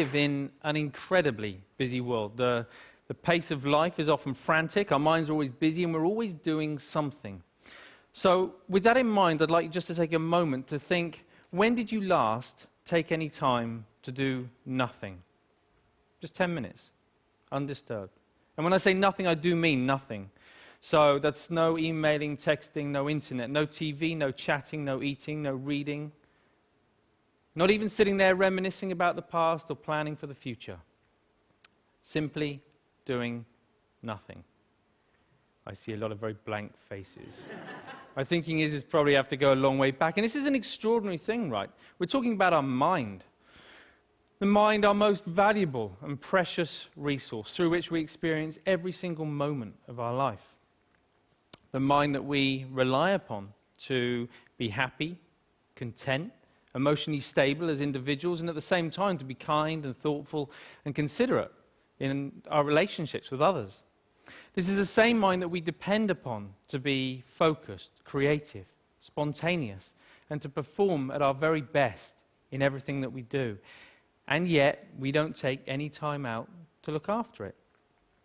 live in an incredibly busy world. The pace of life is often frantic, our minds are always busy, and we're always doing something. So with that in mind, I'd like you just to take a moment to think, when did you last take any time to do nothing? Just 10 minutes, undisturbed. And when I say nothing, I do mean nothing. So that's no emailing, texting, no internet, no TV, no chatting, no eating, no reading. Not even sitting there reminiscing about the past or planning for the future. Simply doing nothing. I see a lot of very blank faces. My thinking is probably have to go a long way back. And this is an extraordinary thing, right? We're talking about our mind. The mind, our most valuable and precious resource through which we experience every single moment of our life. The mind that we rely upon to be happy, content, emotionally stable as individuals, and at the same time to be kind and thoughtful and considerate in our relationships with others. This is the same mind that we depend upon to be focused, creative, spontaneous, and to perform at our very best in everything that we do. And yet, we don't take any time out to look after it.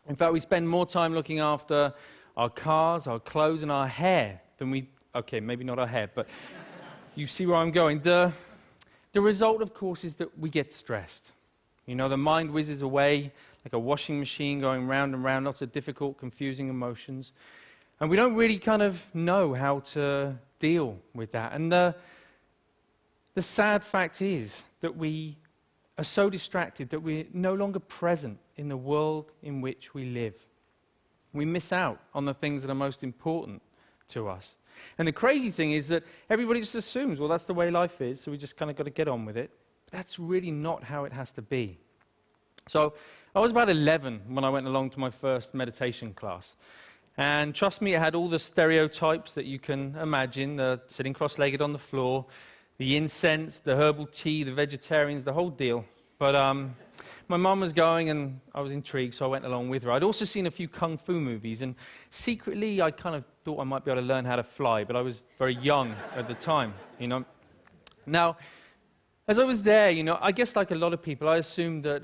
In fact, we spend more time looking after our cars, our clothes, and our hair than we... Okay, maybe not our hair, but you see where I'm going. The result, of course, is that we get stressed. You know, the mind whizzes away like a washing machine going round and round, lots of difficult, confusing emotions. And we don't really kind of know how to deal with that. And the sad fact is that we are so distracted that we're no longer present in the world in which we live. We miss out on the things that are most important to us. And the crazy thing is that everybody just assumes, well, that's the way life is, so we just kind of got to get on with it. But that's really not how it has to be. So I was about 11 when I went along to my first meditation class. And trust me, it had all the stereotypes that you can imagine, the sitting cross-legged on the floor, the incense, the herbal tea, the vegetarians, the whole deal. But my mum was going and I was intrigued, so I went along with her. I'd also seen a few kung fu movies, and secretly I kind of thought I might be able to learn how to fly, but I was very young at the time, you know. Now, as I was there, you know, I guess like a lot of people, I assumed that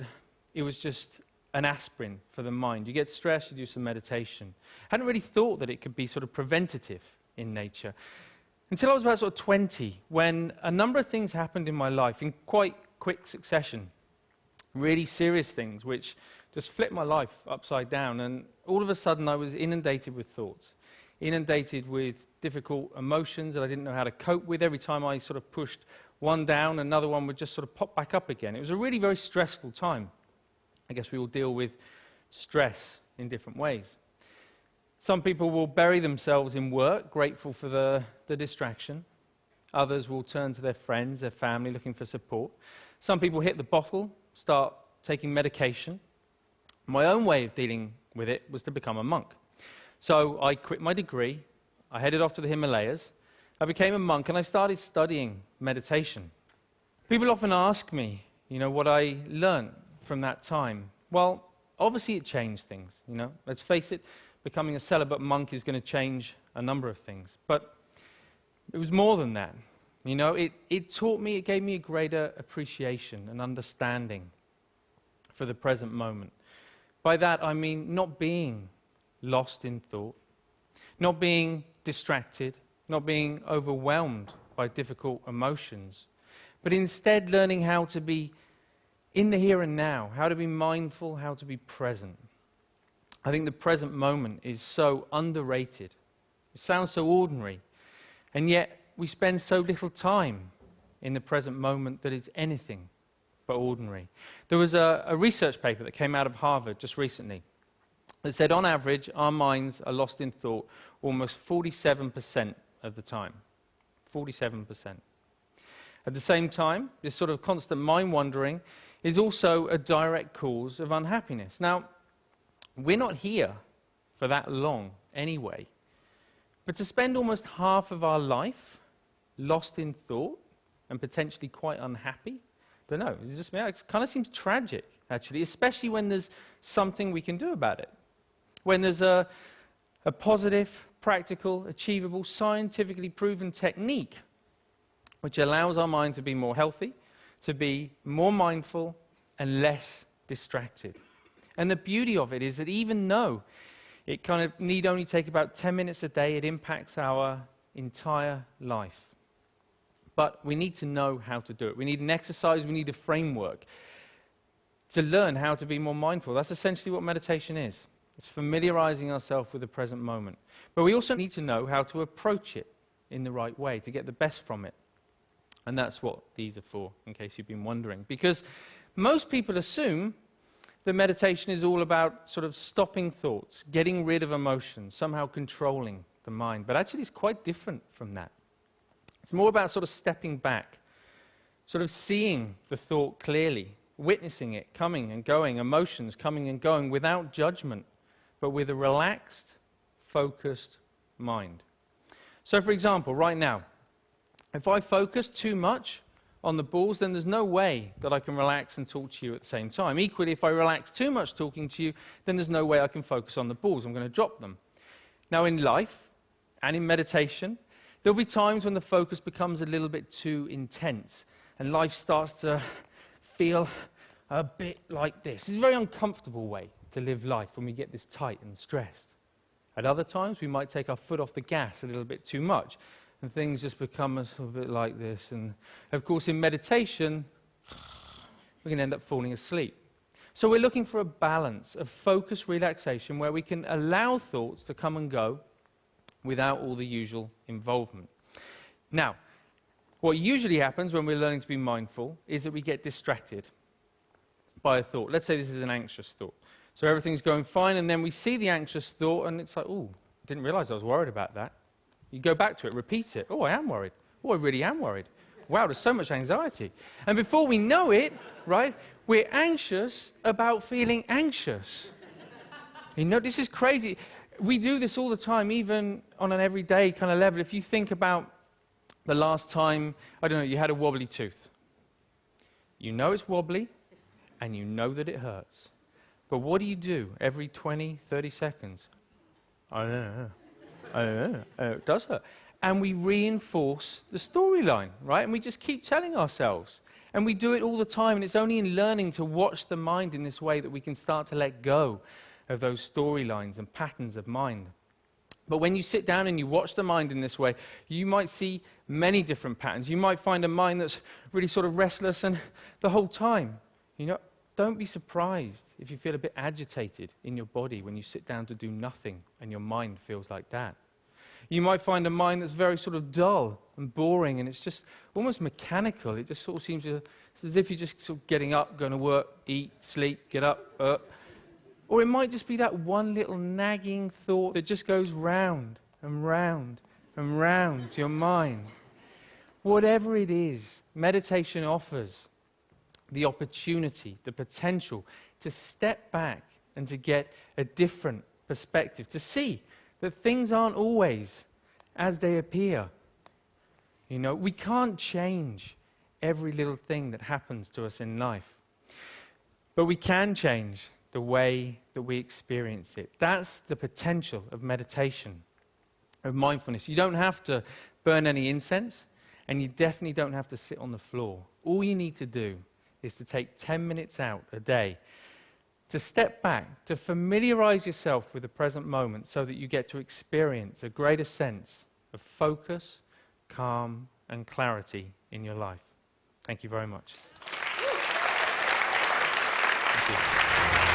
it was just an aspirin for the mind. You get stressed, you do some meditation. I hadn't really thought that it could be sort of preventative in nature. Until I was about sort of 20, when a number of things happened in my life in quite quick succession. Really serious things, which just flipped my life upside down. And all of a sudden, I was inundated with thoughts, inundated with difficult emotions that I didn't know how to cope with. Every time I sort of pushed one down, another one would just sort of pop back up again. It was a really very stressful time. I guess we all deal with stress in different ways. Some people will bury themselves in work, grateful for the distraction. Others will turn to their friends, their family, looking for support. Some people hit the bottle, start taking medication. My own way of dealing with it was to become a monk. So I quit my degree, I headed off to the Himalayas, I became a monk, and I started studying meditation. People often ask me, you know, what I learned from that time. Well, obviously it changed things, you know. Let's face it, becoming a celibate monk is going to change a number of things. But it was more than that. You know, it taught me, it gave me a greater appreciation and understanding for the present moment. By that, I mean not being lost in thought, not being distracted, not being overwhelmed by difficult emotions, but instead learning how to be in the here and now, how to be mindful, how to be present. I think the present moment is so underrated. It sounds so ordinary, and yet we spend so little time in the present moment that it's anything but ordinary. There was a research paper that came out of Harvard just recently that said, on average, our minds are lost in thought almost 47% of the time. 47%. At the same time, this sort of constant mind-wandering is also a direct cause of unhappiness. Now, we're not here for that long anyway, but to spend almost half of our life lost in thought and potentially quite unhappy, I don't know, it kind of seems tragic, actually, especially when there's something we can do about it. When there's a positive, practical, achievable, scientifically proven technique which allows our mind to be more healthy, to be more mindful, and less distracted. And the beauty of it is that even though it kind of need only take about 10 minutes a day, it impacts our entire life. But we need to know how to do it. We need an exercise, we need a framework to learn how to be more mindful. That's essentially what meditation is. It's familiarizing ourselves with the present moment. But we also need to know how to approach it in the right way to get the best from it. And that's what these are for, in case you've been wondering. Because most people assume that meditation is all about sort of stopping thoughts, getting rid of emotions, somehow controlling the mind. But actually it's quite different from that. It's more about sort of stepping back, sort of seeing the thought clearly, witnessing it coming and going, emotions coming and going without judgment, but with a relaxed, focused mind. So for example, right now, if I focus too much on the balls, then there's no way that I can relax and talk to you at the same time. Equally, if I relax too much talking to you, then there's no way I can focus on the balls. I'm going to drop them. Now in life and in meditation, there'll be times when the focus becomes a little bit too intense and life starts to feel a bit like this. It's a very uncomfortable way to live life when we get this tight and stressed. At other times, we might take our foot off the gas a little bit too much, and things just become a little bit like this. And of course, in meditation, we can end up falling asleep. So we're looking for a balance of focused relaxation where we can allow thoughts to come and go without all the usual involvement. Now, what usually happens when we're learning to be mindful is that we get distracted by a thought. Let's say this is an anxious thought. So everything's going fine, and then we see the anxious thought, and it's like, oh, didn't realize I was worried about that. You go back to it, repeat it. Oh, I am worried. Oh, I really am worried. Wow, there's so much anxiety. And before we know it, right, we're anxious about feeling anxious. You know, this is crazy. We do this all the time, even on an everyday kind of level. If you think about the last time, I don't know, you had a wobbly tooth. You know it's wobbly, and you know that it hurts. But what do you do every 20, 30 seconds? I don't know. It does hurt. And we reinforce the storyline, right? And we just keep telling ourselves. And we do it all the time, and it's only in learning to watch the mind in this way that we can start to let go of those storylines and patterns of mind. But when you sit down and you watch the mind in this way, you might see many different patterns. You might find a mind that's really sort of restless and the whole time. You know, don't be surprised if you feel a bit agitated in your body when you sit down to do nothing and your mind feels like that. You might find a mind that's very sort of dull and boring, and it's just almost mechanical. It just sort of seems to, it's as if you're just sort of getting up, going to work, eat, sleep, get up. Or it might just be that one little nagging thought that just goes round and round and round to your mind. Whatever it is, meditation offers the opportunity, the potential to step back and to get a different perspective, to see that things aren't always as they appear. You know, we can't change every little thing that happens to us in life, but we can change the way that we experience it. That's the potential of meditation, of mindfulness. You don't have to burn any incense, and you definitely don't have to sit on the floor. All you need to do is to take 10 minutes out a day to step back, to familiarize yourself with the present moment so that you get to experience a greater sense of focus, calm, and clarity in your life. Thank you very much. Thank you.